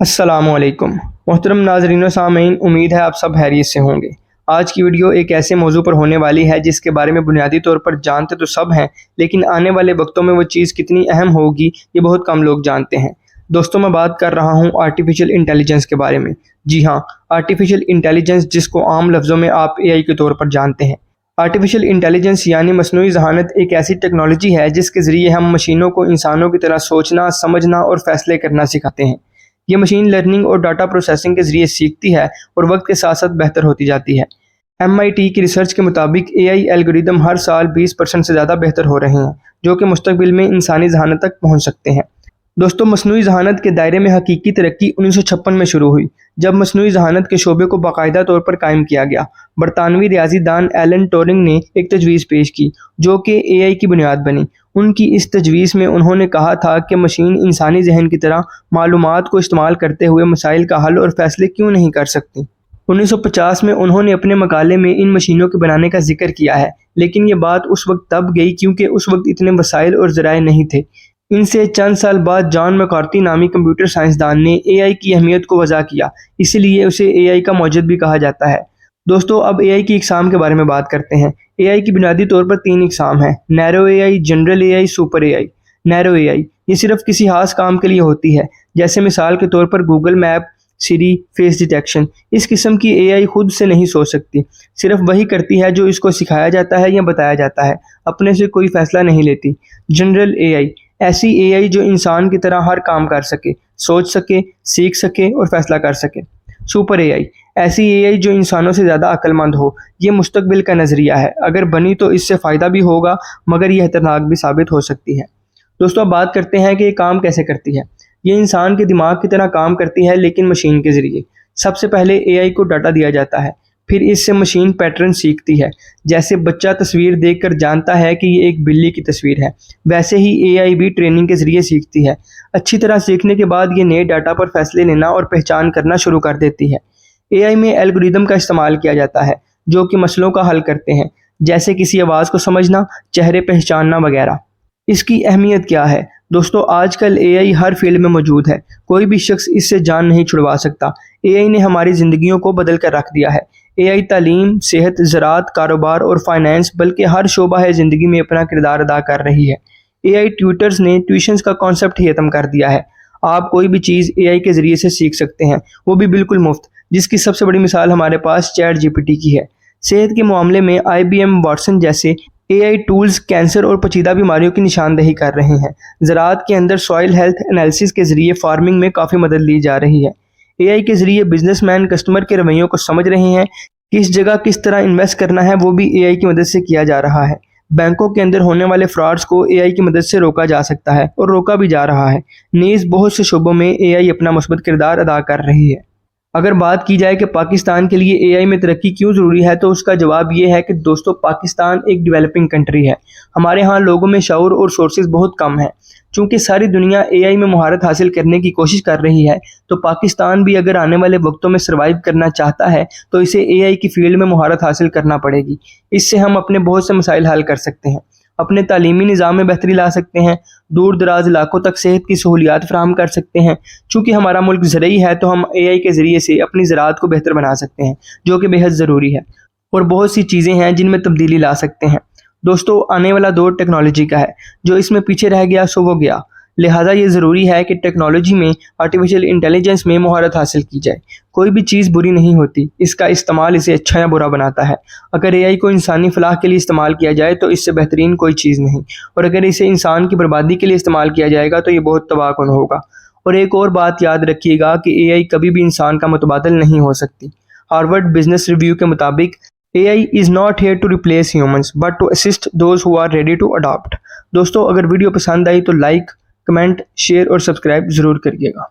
السلام علیکم محترم ناظرین و سامعین، امید ہے آپ سب خیریت سے ہوں گے۔ آج کی ویڈیو ایک ایسے موضوع پر ہونے والی ہے جس کے بارے میں بنیادی طور پر جانتے تو سب ہیں، لیکن آنے والے وقتوں میں وہ چیز کتنی اہم ہوگی یہ بہت کم لوگ جانتے ہیں۔ دوستوں، میں بات کر رہا ہوں آرٹیفیشل انٹیلیجنس کے بارے میں۔ جی ہاں، آرٹیفیشل انٹیلیجنس، جس کو عام لفظوں میں آپ اے آئی کے طور پر جانتے ہیں۔ آرٹیفیشل انٹیلیجنس یعنی مصنوعی ذہانت ایک ایسی ٹیکنالوجی ہے جس کے ذریعے ہم مشینوں کو انسانوں کی طرح سوچنا، سمجھنا اور فیصلے کرنا سکھاتے ہیں۔ یہ مشین لرننگ اور ڈاٹا پروسیسنگ کے ذریعے سیکھتی ہے اور وقت کے ساتھ ساتھ بہتر ہوتی جاتی ہے۔ MIT کی ریسرچ کے مطابق اے آئی الگوریدم ہر سال 20% سے زیادہ بہتر ہو رہے ہیں، جو کہ مستقبل میں انسانی ذہانت تک پہنچ سکتے ہیں۔ دوستوں، مصنوعی ذہانت کے دائرے میں حقیقی ترقی 1956 میں شروع ہوئی، جب مصنوعی ذہانت کے شعبے کو باقاعدہ طور پر قائم کیا گیا۔ برطانوی ریاضی دان ایلن ٹورنگ نے ایک تجویز پیش کی جو کہ اے آئی کی بنیاد بنی۔ ان کی اس تجویز میں انہوں نے کہا تھا کہ مشین انسانی ذہن کی طرح معلومات کو استعمال کرتے ہوئے مسائل کا حل اور فیصلے کیوں نہیں کر سکتی۔ 1950 میں انہوں نے اپنے مقالے میں ان مشینوں کے بنانے کا ذکر کیا ہے، لیکن یہ بات اس وقت تب گئی کیونکہ اس وقت اتنے وسائل اور ذرائع نہیں تھے۔ ان سے چند سال بعد جان میکارتھی نامی کمپیوٹر سائنسدان نے اے آئی کی اہمیت کو وضع کیا، اسی لیے اسے اے آئی کا موجد بھی کہا جاتا ہے۔ دوستو، اب اے آئی کی اقسام کے بارے میں بات کرتے ہیں۔ اے آئی کی بنیادی طور پر 3 اقسام ہیں: نیرو اے آئی، جنرل اے آئی، سپر اے آئی۔ نیرو اے آئی یہ صرف کسی خاص کام کے لیے ہوتی ہے، جیسے مثال کے طور پر گوگل میپ، سری، فیس ڈیٹیکشن۔ اس قسم کی اے آئی خود سے نہیں سوچ سکتی، صرف وہی کرتی ہے جو اس کو سکھایا جاتا ہے یا بتایا جاتا ہے، اپنے سے کوئی فیصلہ نہیں لیتی۔ جنرل اے آئی ایسی اے آئی جو انسان کی طرح ہر کام کر سکے، سوچ سکے، سیکھ سکے اور فیصلہ کر سکے۔ سپر اے آئی ایسی اے آئی جو انسانوں سے زیادہ عقل مند ہو۔ یہ مستقبل کا نظریہ ہے، اگر بنی تو اس سے فائدہ بھی ہوگا، مگر یہ خطرناک بھی ثابت ہو سکتی ہے۔ دوستو، اب بات کرتے ہیں کہ یہ کام کیسے کرتی ہے۔ یہ انسان کے دماغ کی طرح کام کرتی ہے، لیکن مشین کے ذریعے۔ سب سے پہلے اے آئی کو ڈاٹا دیا جاتا ہے، پھر اس سے مشین پیٹرن سیکھتی ہے۔ جیسے بچہ تصویر دیکھ کر جانتا ہے کہ یہ ایک بلی کی تصویر ہے، ویسے ہی اے آئی بھی ٹریننگ کے ذریعے سیکھتی ہے۔ اچھی طرح سیکھنے کے بعد یہ نئے ڈاٹا پر فیصلے لینا اور پہچان کرنا شروع کر دیتی ہے۔ اے آئی میں الگوریدم کا استعمال کیا جاتا ہے جو کہ مسئلوں کا حل کرتے ہیں، جیسے کسی آواز کو سمجھنا، چہرے پہچاننا وغیرہ۔ اس کی اہمیت کیا ہے؟ دوستو، آج کل اے آئی ہر فیلڈ میں موجود ہے، کوئی بھی شخص اس سے جان نہیں چھڑوا سکتا۔ اے آئی نے ہماری زندگیوں کو بدل کر رکھ دیا ہے۔ اے آئی تعلیم، صحت، زراعت، کاروبار اور فائنانس، بلکہ ہر شعبہ زندگی میں اپنا کردار ادا کر رہی ہے۔ اے آئی ٹیوٹرز نے ٹیوشنز کا کانسیپٹ ہی ختم کر دیا ہے۔ آپ کوئی بھی چیز اے آئی کے ذریعے سے سیکھ سکتے ہیں، وہ بھی بالکل مفت، جس کی سب سے بڑی مثال ہمارے پاس چیٹ GPT کی ہے۔ صحت کے معاملے میں IBM واٹسن جیسے اے آئی ٹولز کینسر اور پیچیدہ بیماریوں کی نشاندہی کر رہے ہیں۔ زراعت کے اندر سوائل ہیلتھ انالیسس کے ذریعے فارمنگ میں کافی مدد لی جا رہی ہے۔ اے آئی کے ذریعے بزنس مین کسٹمر کے رویوں کو سمجھ رہے ہیں، کس جگہ کس طرح انویسٹ کرنا ہے، وہ بھی اے آئی کی مدد سے کیا جا رہا ہے۔ بینکوں کے اندر ہونے والے فراڈز کو اے آئی کی مدد سے روکا جا سکتا ہے اور روکا بھی جا رہا ہے۔ نیز بہت سے شعبوں میں اے آئی اپنا مثبت کردار ادا کر رہی ہے۔ اگر بات کی جائے کہ پاکستان کے لیے اے آئی میں ترقی کیوں ضروری ہے، تو اس کا جواب یہ ہے کہ دوستو، پاکستان ایک ڈیولپنگ کنٹری ہے۔ ہمارے ہاں لوگوں میں شعور اور سورسز بہت کم ہیں۔ چونکہ ساری دنیا اے آئی میں مہارت حاصل کرنے کی کوشش کر رہی ہے، تو پاکستان بھی اگر آنے والے وقتوں میں سروائیو کرنا چاہتا ہے تو اسے اے آئی کی فیلڈ میں مہارت حاصل کرنا پڑے گی۔ اس سے ہم اپنے بہت سے مسائل حل کر سکتے ہیں، اپنے تعلیمی نظام میں بہتری لا سکتے ہیں، دور دراز علاقوں تک صحت کی سہولیات فراہم کر سکتے ہیں۔ چونکہ ہمارا ملک زرعی ہے تو ہم اے آئی کے ذریعے سے اپنی زراعت کو بہتر بنا سکتے ہیں، جو کہ بے حد ضروری ہے، اور بہت سی چیزیں ہیں جن میں تبدیلی لا سکتے ہیں۔ دوستو، آنے والا دور ٹیکنالوجی کا ہے، جو اس میں پیچھے رہ گیا سو وہ گیا۔ لہٰذا یہ ضروری ہے کہ ٹیکنالوجی میں، آرٹیفیشل انٹیلیجنس میں مہارت حاصل کی جائے۔ کوئی بھی چیز بری نہیں ہوتی، اس کا استعمال اسے اچھا یا برا بناتا ہے۔ اگر اے آئی کو انسانی فلاح کے لیے استعمال کیا جائے تو اس سے بہترین کوئی چیز نہیں، اور اگر اسے انسان کی بربادی کے لیے استعمال کیا جائے گا تو یہ بہت تباہ کن ہوگا۔ اور ایک اور بات یاد رکھیے گا کہ اے آئی کبھی بھی انسان کا متبادل نہیں ہو سکتی۔ ہارورڈ بزنس ریویو کے مطابق اے آئی is not here to replace humans but to assist those who are ready to adopt۔ دوستو، اگر ویڈیو پسند آئی تو لائک، کمنٹ، شیئر اور سبسکرائب ضرور کریے گا۔